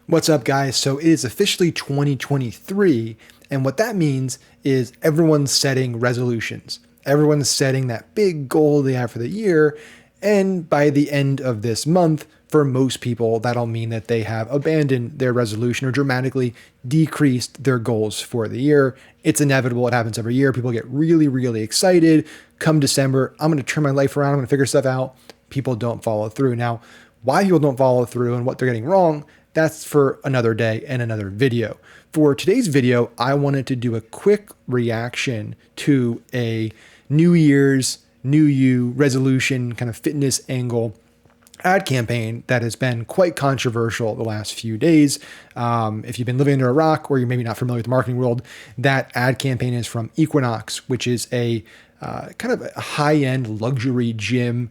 What's up, guys? So it is officially 2023, and what that means is everyone's setting resolutions. Everyone's setting that big goal they have for the year, and by the end of this month, for most people, that'll mean that they have abandoned their resolution or dramatically decreased their goals for the year. It's inevitable. It happens every year. People get really, really excited. Come December, I'm going to turn my life around. I'm going to figure stuff out. People don't follow through. Now, why people don't follow through and what they're getting wrong, that's for another day and another video. For today's video, I wanted to do a quick reaction to a New Year's, New You resolution kind of fitness angle ad campaign that has been quite controversial the last few days. If you've been living under a rock or you're maybe not familiar with the marketing world, that ad campaign is from Equinox, which is a kind of a high-end luxury gym,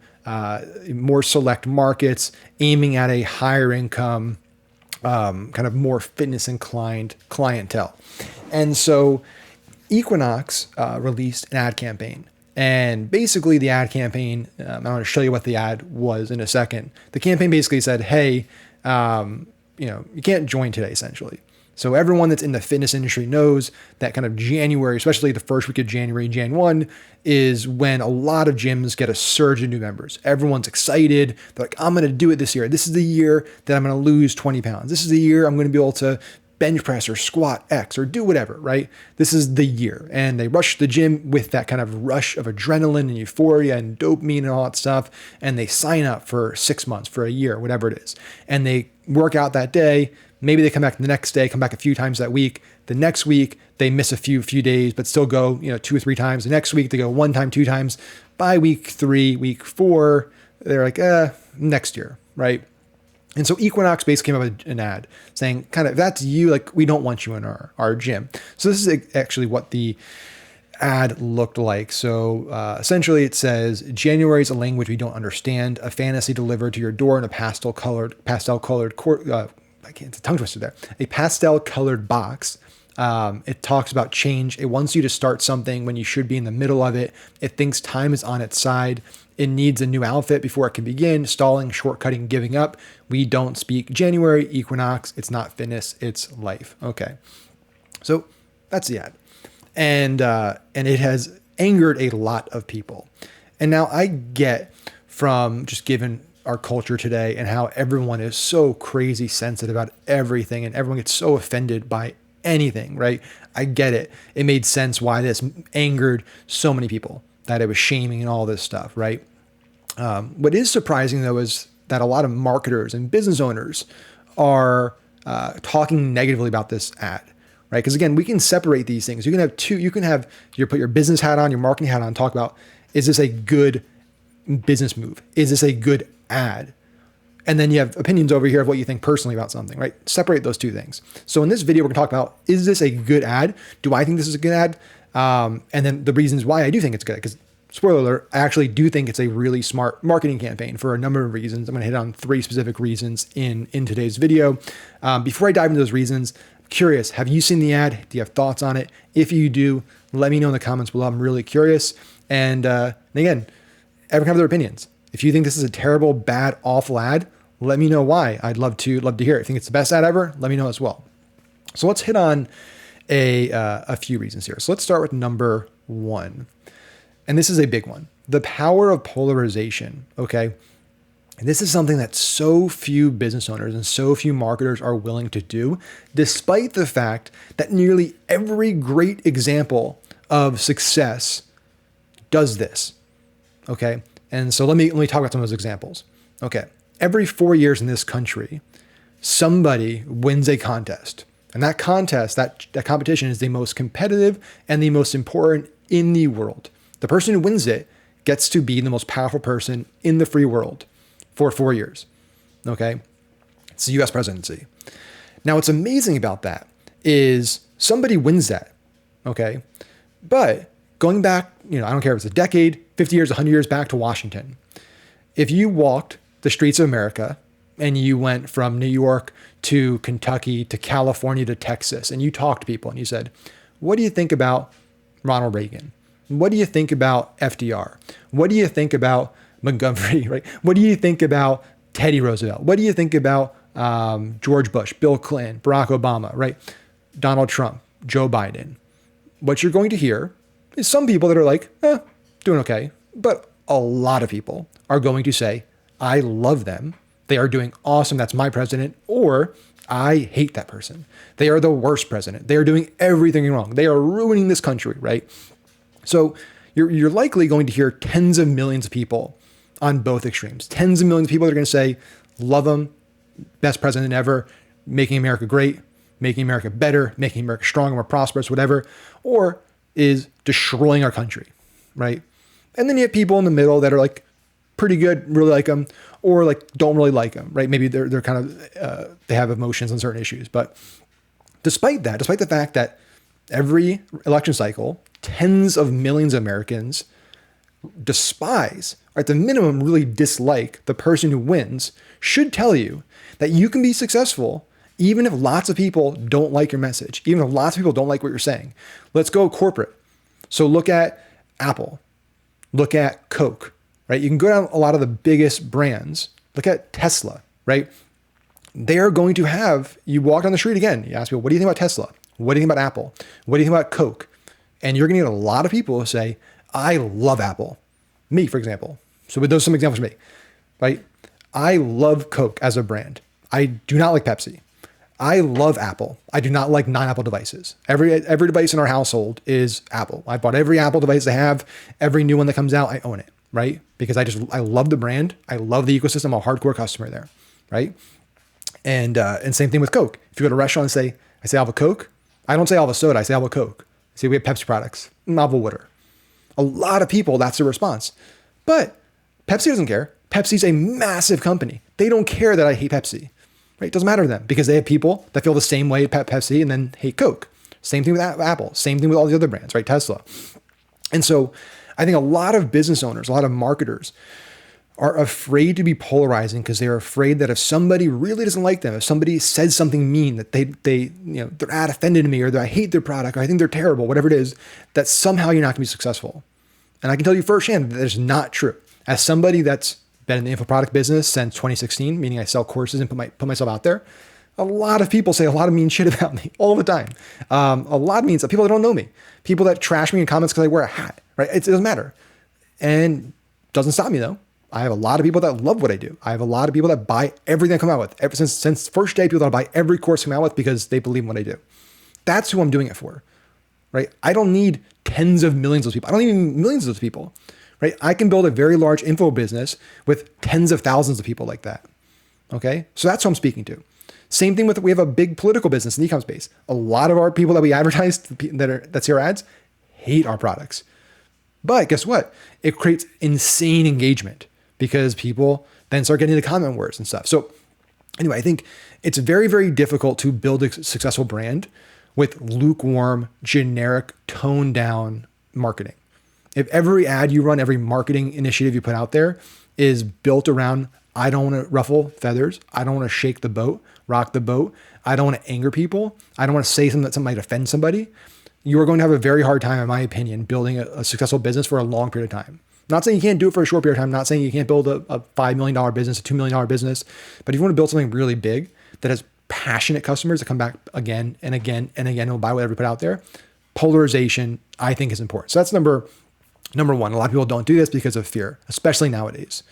more select markets, aiming at a higher income, kind of more fitness inclined clientele. And so Equinox released an ad campaign. And basically the ad campaign, I'm going to show you what the ad was in a second. The campaign basically said, hey, you can't join today, essentially. So everyone that's in the fitness industry knows that kind of January, especially the first week of January, Jan 1, is when a lot of gyms get a surge of new members. Everyone's excited. They're like, I'm going to do it this year. This is the year that I'm going to lose 20 pounds. This is the year I'm going to be able to bench press or squat X or do whatever, right? This is the year. And they rush the gym with that kind of rush of adrenaline and euphoria and dopamine and all that stuff. And they sign up for 6 months, for a year, whatever it is. And they work out that day. Maybe they come back the next day, come back a few times that week. The next week, they miss a few days, but still go, 2 or 3 times. The next week, they go 1 time, 2 times. By week 3, week 4, they're like, next year, right? And so Equinox basically came up with an ad saying, kind of, if that's you, like, we don't want you in our gym. So this is actually what the ad looked like. So essentially it says, January is a language we don't understand, a fantasy delivered to your door in a pastel colored, I can't, it's a tongue twister there, a pastel colored box. It talks about change. It wants you to start something when you should be in the middle of it. It thinks time is on its side. It needs a new outfit before it can begin. Stalling, shortcutting, giving up. We don't speak January, Equinox. It's not fitness, it's life. Okay. So that's the ad. And it has angered a lot of people. And now I get, from just given our culture today and how everyone is so crazy sensitive about everything and everyone gets so offended by anything, right? I get it. It made sense why this angered so many people, that it was shaming and all this stuff, right? What is surprising, though, is that a lot of marketers and business owners are talking negatively about this ad, right? Because again, we can separate these things. You can have two. You can have put your business hat on, your marketing hat on, talk about, is this a good business move? Is this a good ad? And then you have opinions over here of what you think personally about something, right? Separate those two things. So in this video, we're gonna talk about, is this a good ad? Do I think this is a good ad? And then the reasons why I do think it's good, because spoiler alert, I actually do think it's a really smart marketing campaign for a number of reasons. I'm gonna hit on 3 specific reasons in today's video. Before I dive into those reasons, I'm curious, have you seen the ad? Do you have thoughts on it? If you do, let me know in the comments below. I'm really curious. And again, everyone have their opinions. If you think this is a terrible, bad, awful ad, let me know why. I'd love to hear it. If you think it's the best ad ever, let me know as well. So let's hit on a few reasons here. So let's start with number 1. And this is a big one. The power of polarization, okay? And this is something that so few business owners and so few marketers are willing to do, despite the fact that nearly every great example of success does this, okay? And so let me talk about some of those examples. Okay, every 4 years in this country, somebody wins a contest. And that contest, that competition is the most competitive and the most important in the world. The person who wins it gets to be the most powerful person in the free world for 4 years. Okay, it's the US presidency. Now, what's amazing about that is somebody wins that, okay? But going back, I don't care if it's a decade, 50 years, 100 years back to Washington. If you walked the streets of America and you went from New York to Kentucky to California to Texas, and you talked to people and you said, what do you think about Ronald Reagan? What do you think about FDR? What do you think about Montgomery, right? What do you think about Teddy Roosevelt? What do you think about George Bush, Bill Clinton, Barack Obama, right? Donald Trump, Joe Biden. What you're going to hear is some people that are like, doing okay. But a lot of people are going to say, I love them. They are doing awesome. That's my president. Or I hate that person. They are the worst president. They are doing everything wrong. They are ruining this country, right? So you're likely going to hear tens of millions of people on both extremes. Tens of millions of people that are going to say, love him, best president ever, making America great, making America better, making America stronger, more prosperous, whatever, or is destroying our country, right? And then you have people in the middle that are like pretty good, really like them, or like don't really like them, right? Maybe they're kind of, they have emotions on certain issues. But despite the fact that every election cycle, tens of millions of Americans despise, or at the minimum really dislike the person who wins, should tell you that you can be successful even if lots of people don't like your message, even if lots of people don't like what you're saying. Let's go corporate. So look at Apple, look at Coke, right? You can go down a lot of the biggest brands. Look at Tesla, right? They're going to have, you walk down the street again, you ask people, what do you think about Tesla? What do you think about Apple? What do you think about Coke? And you're going to get a lot of people who say, I love Apple. Me, for example. So with those some examples for me, right? I love Coke as a brand. I do not like Pepsi. I love Apple. I do not like non-Apple devices. Every device in our household is Apple. I bought every Apple device they have. Every new one that comes out, I own it, right? Because I love the brand. I love the ecosystem. I'm a hardcore customer there, right? And same thing with Coke. If you go to a restaurant and say, I say I'll have a Coke, I don't say I'll have a soda. I say I'll have a Coke. I say we have Pepsi products. I'll have a water. A lot of people, that's their response. But Pepsi doesn't care. Pepsi's a massive company. They don't care that I hate Pepsi. Right? It doesn't matter to them because they have people that feel the same way about Pepsi and then hate Coke. Same thing with Apple. Same thing with all the other brands, right? Tesla. And so I think a lot of business owners, a lot of marketers are afraid to be polarizing because they're afraid that if somebody really doesn't like them, if somebody says something mean, that they're offended to me, or that I hate their product, or I think they're terrible, whatever it is, that somehow you're not going to be successful. And I can tell you firsthand that is not true. As somebody that's been in the info product business since 2016, meaning I sell courses and put myself out there, a lot of people say a lot of mean shit about me all the time. A lot of mean stuff. People that don't know me, people that trash me in comments because I wear a hat, right? It doesn't matter. And doesn't stop me though. I have a lot of people that love what I do. I have a lot of people that buy everything I come out with. Ever since first day, people that buy every course I come out with because they believe in what I do. That's who I'm doing it for, right? I don't need tens of millions of people. I don't need millions of those people, right? I can build a very large info business with tens of thousands of people like that. Okay. So that's who I'm speaking to. Same thing with, we have a big political business in the e-com space. A lot of our people that we advertise that see our ads hate our products. But guess what? It creates insane engagement because people then start getting the comment words and stuff. So anyway, I think it's very, very difficult to build a successful brand with lukewarm, generic, toned down marketing. If every ad you run, every marketing initiative you put out there is built around, I don't want to ruffle feathers, I don't want to shake the boat, rock the boat, I don't want to anger people, I don't want to say something that might offend somebody, you are going to have a very hard time, in my opinion, building a successful business for a long period of time. I'm not saying you can't do it for a short period of time. I'm not saying you can't build a $5 million business, a $2 million business, but if you want to build something really big that has passionate customers that come back again and again and again and will buy whatever you put out there, polarization, I think, is important. So that's number one. A lot of people don't do this because of fear, especially nowadays.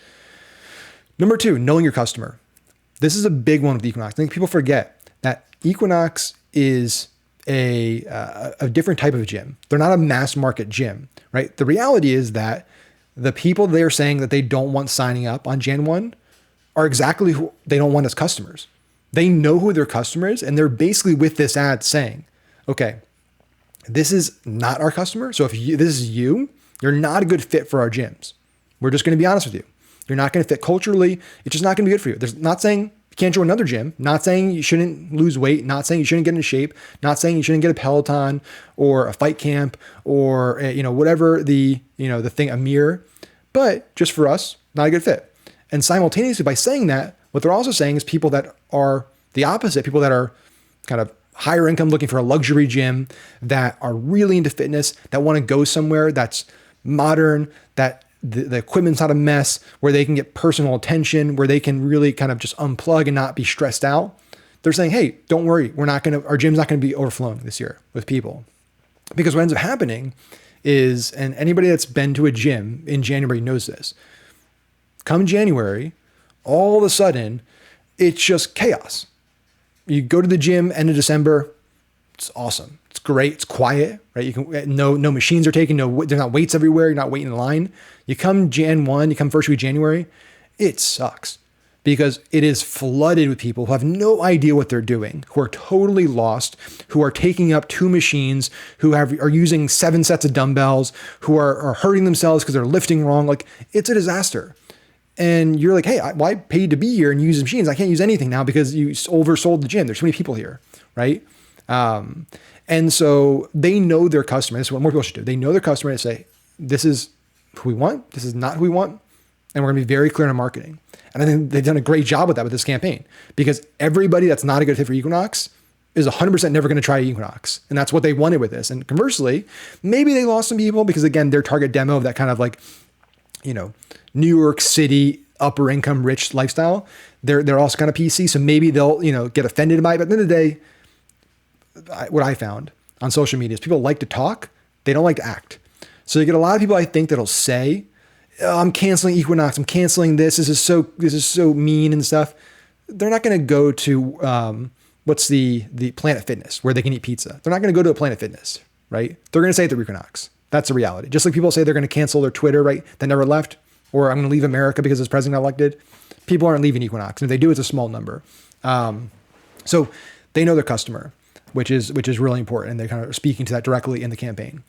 Number two, knowing your customer. This is a big one with Equinox. I think people forget that Equinox is a different type of gym. They're not a mass market gym, right? The reality is that the people they're saying that they don't want signing up on Jan 1 are exactly who they don't want as customers. They know who their customer is, and they're basically with this ad saying, okay, this is not our customer. So if this is you, you're not a good fit for our gyms. We're just going to be honest with you. You're not going to fit culturally. It's just not going to be good for you. There's not saying you can't join another gym, not saying you shouldn't lose weight, not saying you shouldn't get into shape, not saying you shouldn't get a Peloton or a fight camp or, whatever the thing, a mirror, but just for us, not a good fit. And simultaneously by saying that, what they're also saying is people that are the opposite, people that are kind of higher income looking for a luxury gym, that are really into fitness, that want to go somewhere that's modern, that the equipment's not a mess, where they can get personal attention, where they can really kind of just unplug and not be stressed out. They're saying, hey, don't worry. Our gym's not going to be overflowing this year with people. Because what ends up happening is, and anybody that's been to a gym in January knows this, come January, all of a sudden, it's just chaos. You go to the gym end of December, it's awesome. It's great. It's quiet, right? You can no machines are taken. There's not weights everywhere. You're not waiting in line. You come Jan 1, you come first week of January, it sucks because it is flooded with people who have no idea what they're doing, who are totally lost, who are taking up 2 machines, who are using 7 sets of dumbbells, who are hurting themselves because they're lifting wrong. Like, it's a disaster. And you're like, hey, I paid to be here and use machines. I can't use anything now because you oversold the gym. There's too many people here, right? And so they know their customer. This is what more people should do. They know their customer and say, this is who we want. This is not who we want. And we're going to be very clear in marketing. And I think they've done a great job with that with this campaign, because everybody that's not a good fit for Equinox is 100% never going to try Equinox. And that's what they wanted with this. And conversely, maybe they lost some people because, again, their target demo of that kind of like, New York City, upper income, rich lifestyle, they're also kind of PC. So maybe they'll, get offended by it. But at the end of the day, what I found on social media is people like to talk. They don't like to act. So you get a lot of people, I think, that'll say, oh, I'm canceling Equinox. I'm canceling this. This is so mean and stuff. They're not going to go to, what's the Planet Fitness where they can eat pizza. They're not going to go to a Planet Fitness, right? They're going to say at the Equinox. That's the reality. Just like people say they're going to cancel their Twitter, right? That never left, or I'm going to leave America because this president got elected. People aren't leaving Equinox. And if they do, it's a small number. So they know their customer, which is really important. And they're kind of speaking to that directly in the campaign.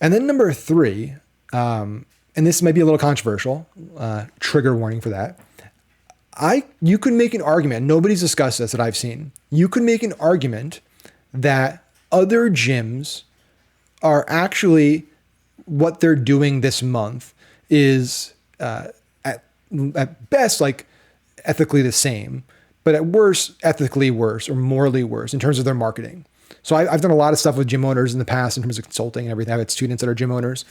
And then number 3, and this might be a little controversial, trigger warning for that. You could make an argument, nobody's discussed this that I've seen. You could make an argument that other gyms are actually, what they're doing this month is at best like ethically the same, but at worst, ethically worse or morally worse in terms of their marketing. So I've done a lot of stuff with gym owners in the past in terms of consulting and everything. I've had students that are gym owners,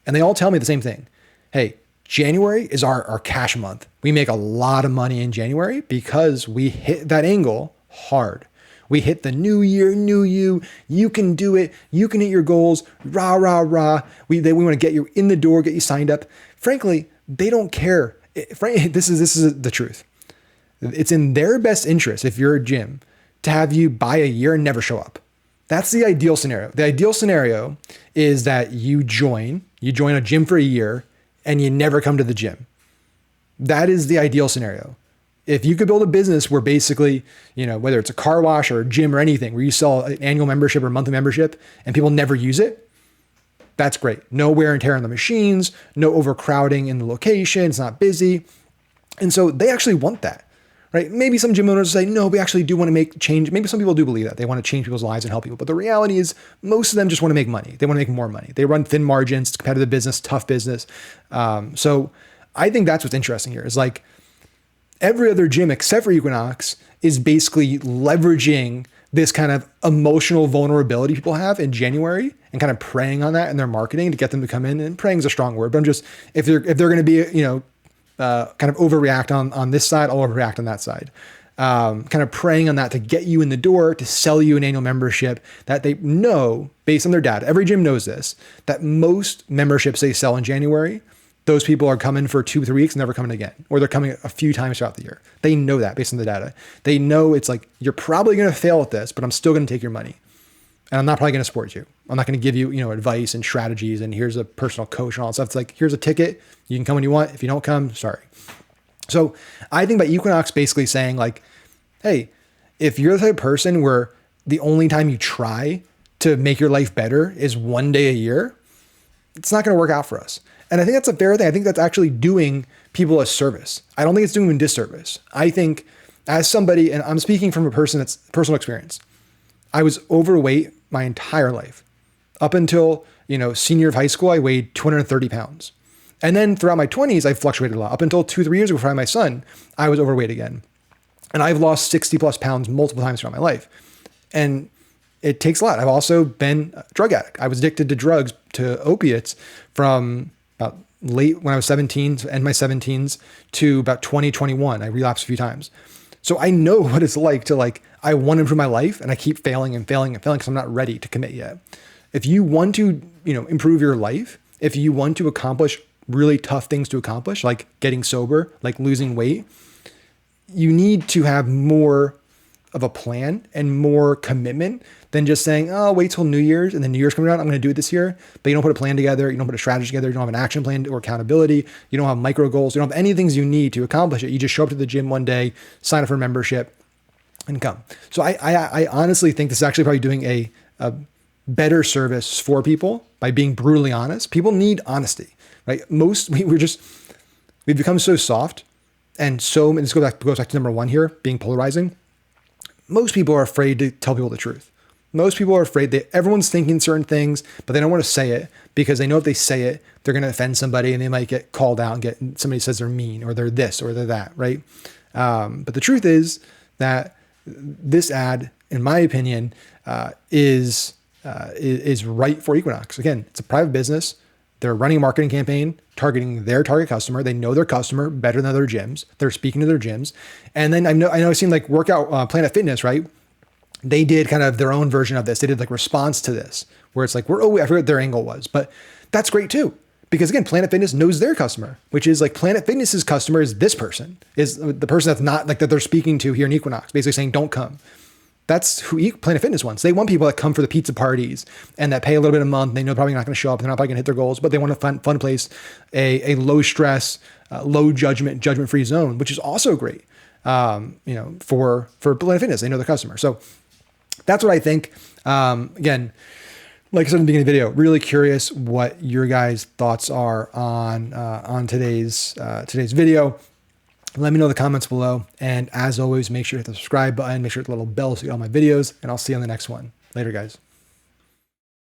and they all tell me the same thing. Hey, January is our cash month. We make a lot of money in January because we hit that angle hard. We hit the new year, new you. You can do it. You can hit your goals. Rah, rah, rah. We want to get you in the door, get you signed up. Frankly, they don't care. This is the truth. It's in their best interest, if you're a gym, to have you buy a year and never show up. That's the ideal scenario. The ideal scenario is that you join a gym for a year and you never come to the gym. That is the ideal scenario. If you could build a business where basically, whether it's a car wash or a gym or anything, where you sell an annual membership or monthly membership and people never use it, that's great. No wear and tear on the machines, no overcrowding in the location. It's not busy. And so they actually want that, right? Maybe some gym owners say, no, we actually do want to make change. Maybe some people do believe that. They want to change people's lives and help people. But the reality is most of them just want to make money. They want to make more money. They run thin margins, it's competitive business, tough business. So I think that's what's interesting here is like every other gym except for Equinox is basically leveraging this kind of emotional vulnerability people have in January and kind of preying on that in their marketing to get them to come in. And preying is a strong word, but I'm just, if they're going to be, kind of overreact on this side, I'll overreact on that side. Kind of preying on that to get you in the door, to sell you an annual membership that they know based on their data. Every gym knows this, that most memberships they sell in January, those people are coming for 2-3 weeks and never coming again, or they're coming a few times throughout the year. They know that based on the data. They know it's like, you're probably going to fail at this, but I'm still going to take your money. And I'm not probably going to support you. I'm not going to give you, advice and strategies and here's a personal coach and all that stuff. It's like, here's a ticket. You can come when you want. If you don't come, sorry. So I think by Equinox basically saying like, hey, if you're the type of person where the only time you try to make your life better is one day a year, it's not going to work out for us. And I think that's a fair thing. I think that's actually doing people a service. I don't think it's doing them a disservice. I think as somebody, and I'm speaking from a person that's personal experience, I was overweight my entire life. Up until, senior year of high school, I weighed 230 pounds. And then throughout my 20s, I fluctuated a lot. Up until 2-3 years ago, before I had my son, I was overweight again. And I've lost 60 plus pounds multiple times throughout my life. And it takes a lot. I've also been a drug addict. I was addicted to drugs, to opiates from about late when I was 17, end my 17s to about 2021. I relapsed a few times. So I know what it's like to I want to improve my life and I keep failing and failing and failing because I'm not ready to commit yet. If you want to, improve your life, if you want to accomplish really tough things to accomplish, like getting sober, like losing weight, you need to have more of a plan and more commitment than just saying, oh, wait till New Year's and then New Year's coming around, I'm going to do it this year. But you don't put a plan together. You don't put a strategy together. You don't have an action plan or accountability. You don't have micro goals. You don't have any things you need to accomplish it. You just show up to the gym one day, sign up for a membership and come. So I honestly think this is actually probably doing a better service for people by being brutally honest. People need honesty, right? We've become so soft and this goes back to number one here, being polarizing. Most people are afraid to tell people the truth. Most people are afraid that everyone's thinking certain things, but they don't want to say it because they know if they say it, they're going to offend somebody and they might get called out and somebody says they're mean or they're this or they're that, right? But the truth is that this ad, in my opinion, is right for Equinox. Again, it's a private business. They're running a marketing campaign, targeting their target customer. They know their customer better than other gyms. They're speaking to their gyms. And then I know I've seen workout Planet Fitness, right? They did kind of their own version of this. They did response to this where it's I forget what their angle was, but that's great too. Because again, Planet Fitness knows their customer, which is Planet Fitness's customer is this person, is the person that's not that they're speaking to here in Equinox, basically saying, don't come. That's who Planet Fitness wants. They want people that come for the pizza parties and that pay a little bit a month. They know they're probably not going to show up. They're not probably going to hit their goals, but they want a fun place, a low stress, low judgment-free zone, which is also great, for Planet Fitness. They know their customer. So that's what I think. Again, like I said in the beginning of the video, really curious what your guys' thoughts are on today's video. Let me know in the comments below. And as always, make sure to hit the subscribe button, make sure to hit the little bell so you get all my videos, and I'll see you on the next one. Later, guys.